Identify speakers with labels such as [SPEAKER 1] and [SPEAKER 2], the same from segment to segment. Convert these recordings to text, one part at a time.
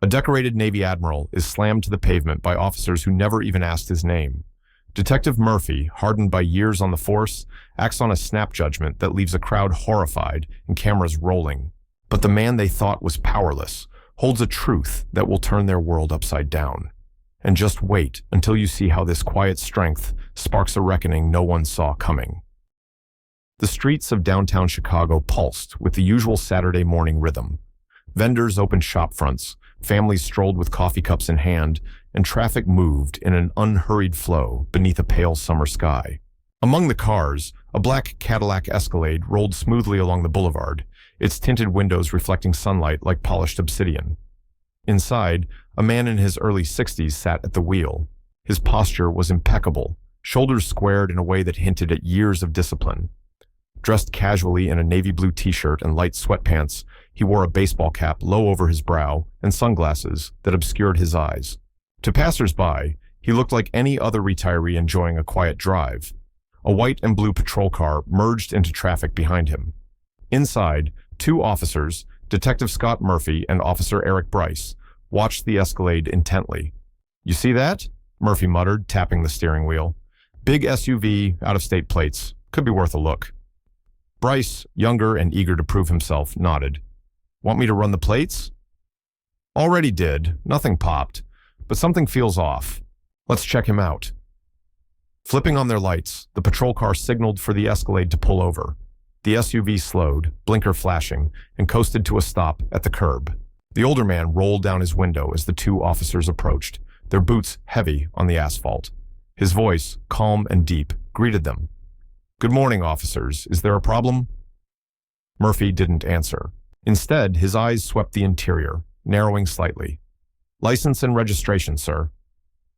[SPEAKER 1] A decorated Navy admiral is slammed to the pavement by officers who never even asked his name. Detective Murphy, hardened by years on the force, acts on a snap judgment that leaves a crowd horrified and cameras rolling. But the man they thought was powerless holds a truth that will turn their world upside down. And just wait until you see how this quiet strength sparks a reckoning no one saw coming. The streets of downtown Chicago pulsed with the usual Saturday morning rhythm. Vendors opened shop fronts, families strolled with coffee cups in hand, and traffic moved in an unhurried flow beneath a pale summer sky. Among the cars, a black Cadillac Escalade rolled smoothly along the boulevard, its tinted windows reflecting sunlight like polished obsidian. Inside, a man in his early 60s sat at the wheel. His posture was impeccable, shoulders squared in a way that hinted at years of discipline. Dressed casually in a navy blue t-shirt and light sweatpants, he wore a baseball cap low over his brow and sunglasses that obscured his eyes. To passers-by, he looked like any other retiree enjoying a quiet drive. A white and blue patrol car merged into traffic behind him. Inside, two officers, Detective Scott Murphy and Officer Eric Bryce, watched the Escalade intently. "You see that?" Murphy muttered, tapping the steering wheel. "Big SUV, out-of-state plates. Could be worth a look." Bryce, younger and eager to prove himself, nodded. "Want me to run the plates?" "Already did. Nothing popped. But something feels off. Let's check him out." Flipping on their lights, the patrol car signaled for the Escalade to pull over. The SUV slowed, blinker flashing, and coasted to a stop at the curb. The older man rolled down his window as the two officers approached, their boots heavy on the asphalt. His voice, calm and deep, greeted them. "Good morning, officers. Is there a problem?" Murphy didn't answer. Instead, his eyes swept the interior, narrowing slightly. "License and registration, sir."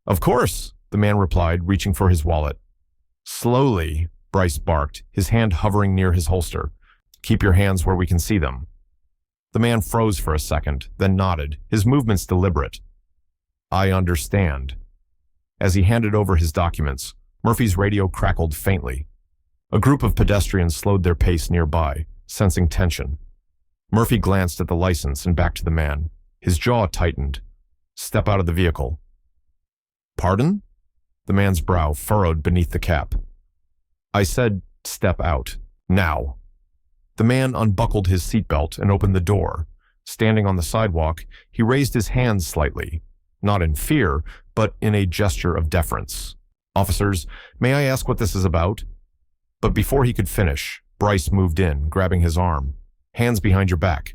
[SPEAKER 1] "Of course," the man replied, reaching for his wallet. "Slowly," Bryce barked, his hand hovering near his holster. "Keep your hands where we can see them." The man froze for a second, then nodded, his movements deliberate. "I understand." As he handed over his documents, Murphy's radio crackled faintly. A group of pedestrians slowed their pace nearby, sensing tension. Murphy glanced at the license and back to the man. His jaw tightened. "Step out of the vehicle." "Pardon?" The man's brow furrowed beneath the cap. "I said, step out. Now." The man unbuckled his seatbelt and opened the door. Standing on the sidewalk, he raised his hands slightly, not in fear, but in a gesture of deference. "Officers, may I ask what this is about?" But before he could finish, Bryce moved in, grabbing his arm. "Hands behind your back."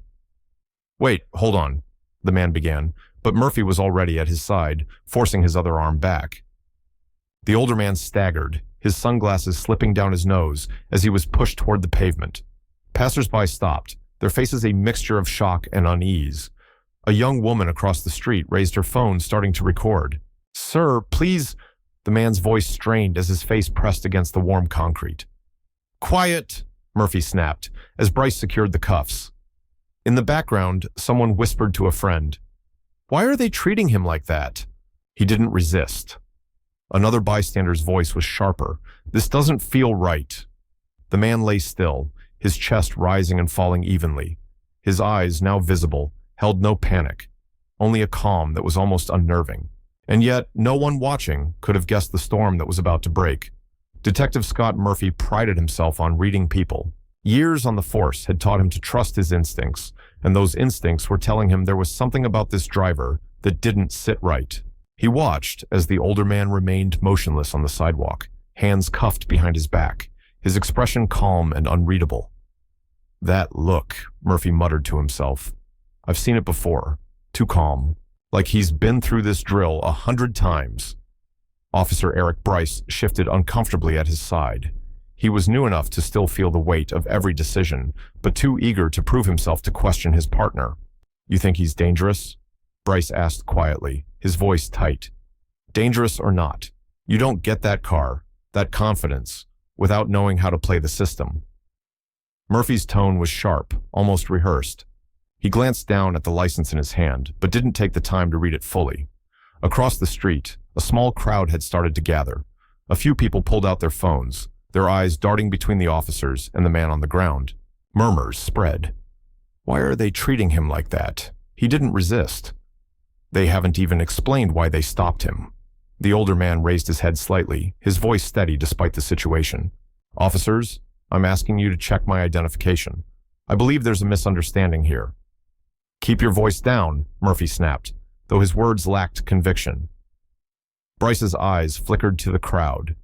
[SPEAKER 1] "Wait, hold on," the man began, but Murphy was already at his side, forcing his other arm back. The older man staggered, his sunglasses slipping down his nose as he was pushed toward the pavement. Passers-by stopped, their faces a mixture of shock and unease. A young woman across the street raised her phone, starting to record. "Sir, please," the man's voice strained as his face pressed against the warm concrete. "Quiet," Murphy snapped, as Bryce secured the cuffs. In the background, someone whispered to a friend, "Why are they treating him like that?" He didn't resist. Another bystander's voice was sharper. "This doesn't feel right." The man lay still, his chest rising and falling evenly. His eyes, now visible, held no panic, only a calm that was almost unnerving. And yet, no one watching could have guessed the storm that was about to break. Detective Scott Murphy prided himself on reading people. Years on the force had taught him to trust his instincts, and those instincts were telling him there was something about this driver that didn't sit right. He watched as the older man remained motionless on the sidewalk, hands cuffed behind his back, his expression calm and unreadable. "That look," Murphy muttered to himself. "I've seen it before. Too calm. Like he's been through this drill 100 times. Officer Eric Bryce shifted uncomfortably at his side. He was new enough to still feel the weight of every decision, but too eager to prove himself to question his partner. "You think he's dangerous?" Bryce asked quietly, his voice tight. "Dangerous or not, you don't get that car, that confidence, without knowing how to play the system." Murphy's tone was sharp, almost rehearsed. He glanced down at the license in his hand, but didn't take the time to read it fully. Across the street, a small crowd had started to gather. A few people pulled out their phones, their eyes darting between the officers and the man on the ground. Murmurs spread. "Why are they treating him like that? He didn't resist." They haven't even explained why they stopped him. The older man raised his head slightly, his voice steady despite the situation. Officers, I'm asking you to check my identification. I believe there's a misunderstanding here. Keep your voice down, Murphy snapped, though his words lacked conviction. Bryce's eyes flickered to the crowd.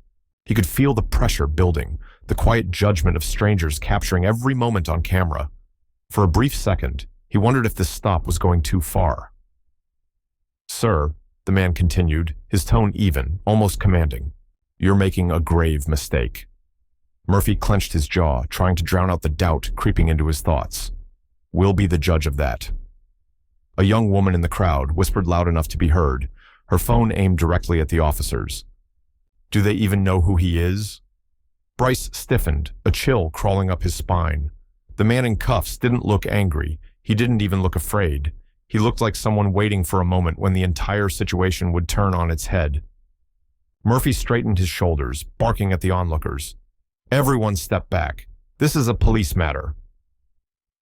[SPEAKER 1] He could feel the pressure building, the quiet judgment of strangers capturing every moment on camera. For a brief second, he wondered if this stop was going too far. Sir, the man continued, his tone even, almost commanding, you're making a grave mistake. Murphy clenched his jaw, trying to drown out the doubt creeping into his thoughts. We'll be the judge of that. A young woman in the crowd whispered loud enough to be heard, her phone aimed directly at the officers. Do they even know who he is? Bryce stiffened, a chill crawling up his spine. The man in cuffs didn't look angry. He didn't even look afraid. He looked like someone waiting for a moment when the entire situation would turn on its head. Murphy straightened his shoulders, barking at the onlookers. Everyone stepped back. This is a police matter.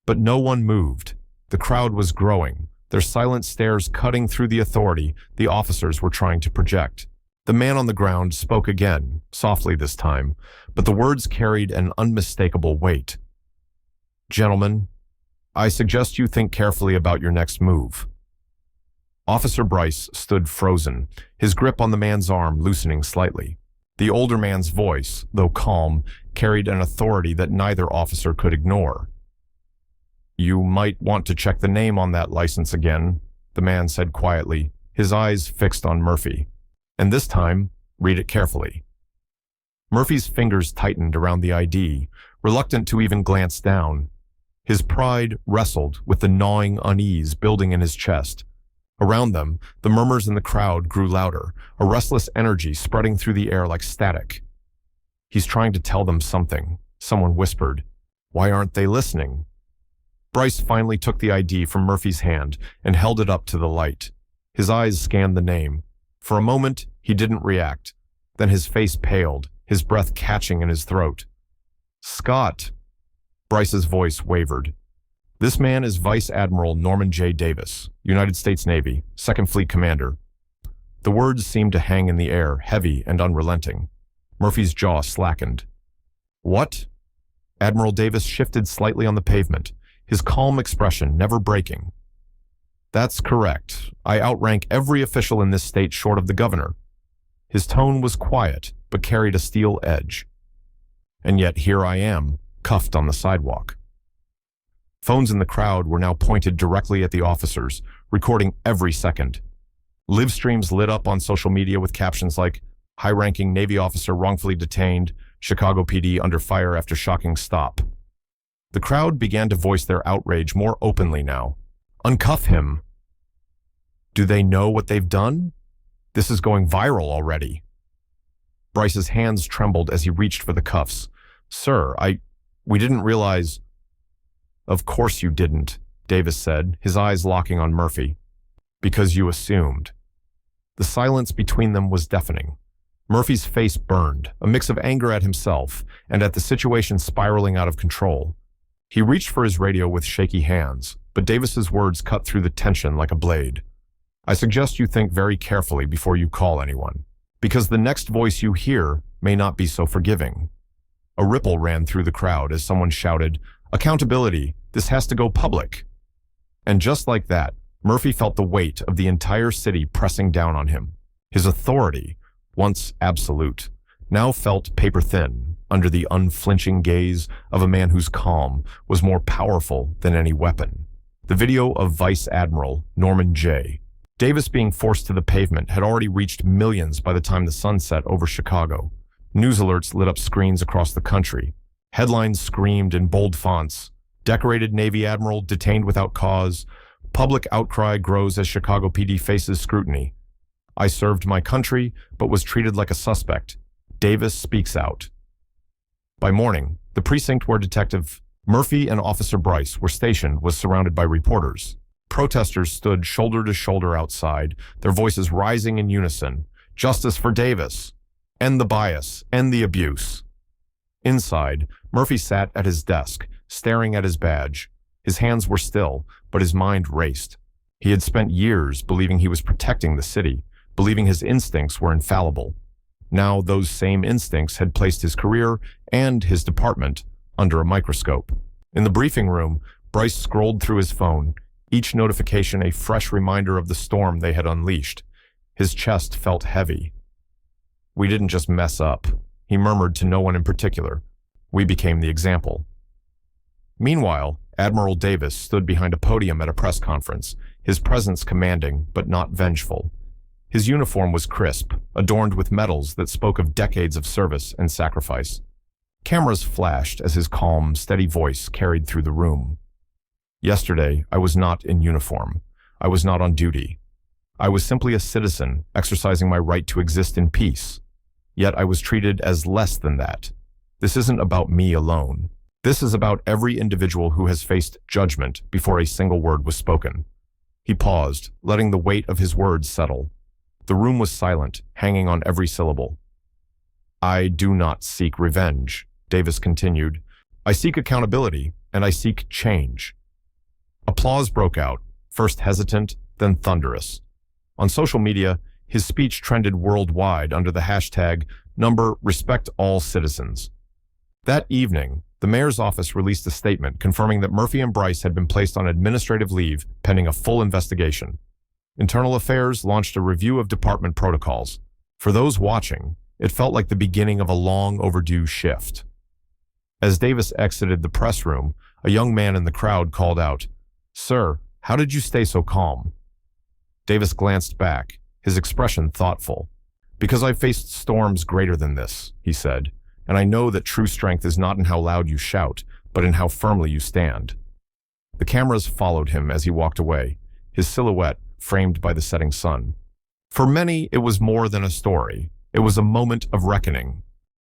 [SPEAKER 1] But no one moved. The crowd was growing, their silent stares cutting through the authority the officers were trying to project. The man on the ground spoke again, softly this time, but the words carried an unmistakable weight. Gentlemen, I suggest you think carefully about your next move. Officer Bryce stood frozen, his grip on the man's arm loosening slightly. The older man's voice, though calm, carried an authority that neither officer could ignore. You might want to check the name on that license again, the man said quietly, his eyes fixed on Murphy. And this time, read it carefully. Murphy's fingers tightened around the ID, reluctant to even glance down. His pride wrestled with the gnawing unease building in his chest. Around them, the murmurs in the crowd grew louder, a restless energy spreading through the air like static. He's trying to tell them something, someone whispered. Why aren't they listening? Bryce finally took the ID from Murphy's hand and held it up to the light. His eyes scanned the name. For a moment, he didn't react. Then his face paled, his breath catching in his throat. Scott. Bryce's voice wavered. This man is Vice Admiral Norman J. Davis, United States Navy, 2nd Fleet Commander. The words seemed to hang in the air, heavy and unrelenting. Murphy's jaw slackened. What? Admiral Davis shifted slightly on the pavement, his calm expression never breaking. That's correct. I outrank every official in this state short of the governor. His tone was quiet, but carried a steel edge. And yet here I am, cuffed on the sidewalk. Phones in the crowd were now pointed directly at the officers, recording every second. Live streams lit up on social media with captions like, high-ranking Navy officer wrongfully detained, Chicago PD under fire after shocking stop. The crowd began to voice their outrage more openly now. Uncuff him. Do they know what they've done? This is going viral already. Bryce's hands trembled as he reached for the cuffs. Sir, we didn't realize... Of course you didn't, Davis said, his eyes locking on Murphy. Because you assumed. The silence between them was deafening. Murphy's face burned, a mix of anger at himself and at the situation spiraling out of control. He reached for his radio with shaky hands, but Davis's words cut through the tension like a blade. I suggest you think very carefully before you call anyone, because the next voice you hear may not be so forgiving. A ripple ran through the crowd as someone shouted, Accountability, this has to go public. And just like that, Murphy felt the weight of the entire city pressing down on him. His authority, once absolute, now felt paper-thin under the unflinching gaze of a man whose calm was more powerful than any weapon. The video of Vice Admiral Norman J. Davis being forced to the pavement had already reached millions by the time the sun set over Chicago. News alerts lit up screens across the country. Headlines screamed in bold fonts, Decorated Navy Admiral detained without cause. Public outcry grows as Chicago PD faces scrutiny. I served my country, but was treated like a suspect. Davis speaks out. By morning, the precinct where Detective Murphy and Officer Bryce were stationed was surrounded by reporters. Protesters stood shoulder to shoulder outside, their voices rising in unison. Justice for Davis. End the bias. End the abuse. Inside, Murphy sat at his desk, staring at his badge. His hands were still, but his mind raced. He had spent years believing he was protecting the city, believing his instincts were infallible. Now those same instincts had placed his career and his department under a microscope. In the briefing room, Bryce scrolled through his phone, each notification a fresh reminder of the storm they had unleashed. His chest felt heavy. "We didn't just mess up," he murmured to no one in particular. "We became the example." Meanwhile, Admiral Davis stood behind a podium at a press conference, his presence commanding but not vengeful. His uniform was crisp, adorned with medals that spoke of decades of service and sacrifice. Cameras flashed as his calm, steady voice carried through the room. "Yesterday, I was not in uniform. I was not on duty. I was simply a citizen exercising my right to exist in peace. Yet I was treated as less than that. This isn't about me alone. This is about every individual who has faced judgment before a single word was spoken." He paused, letting the weight of his words settle. The room was silent, hanging on every syllable. "I do not seek revenge," Davis continued. "I seek accountability, and I seek change." Applause broke out, first hesitant, then thunderous. On social media, his speech trended worldwide under the hashtag #RespectAllCitizens. That evening, the mayor's office released a statement confirming that Murphy and Bryce had been placed on administrative leave pending a full investigation. Internal Affairs launched a review of department protocols. For those watching, it felt like the beginning of a long overdue shift. As Davis exited the press room, a young man in the crowd called out, "Sir, how did you stay so calm?" Davis glanced back, his expression thoughtful. "Because I've faced storms greater than this," he said, "and I know that true strength is not in how loud you shout, but in how firmly you stand." The cameras followed him as he walked away, his silhouette framed by the setting sun. For many, it was more than a story. It was a moment of reckoning.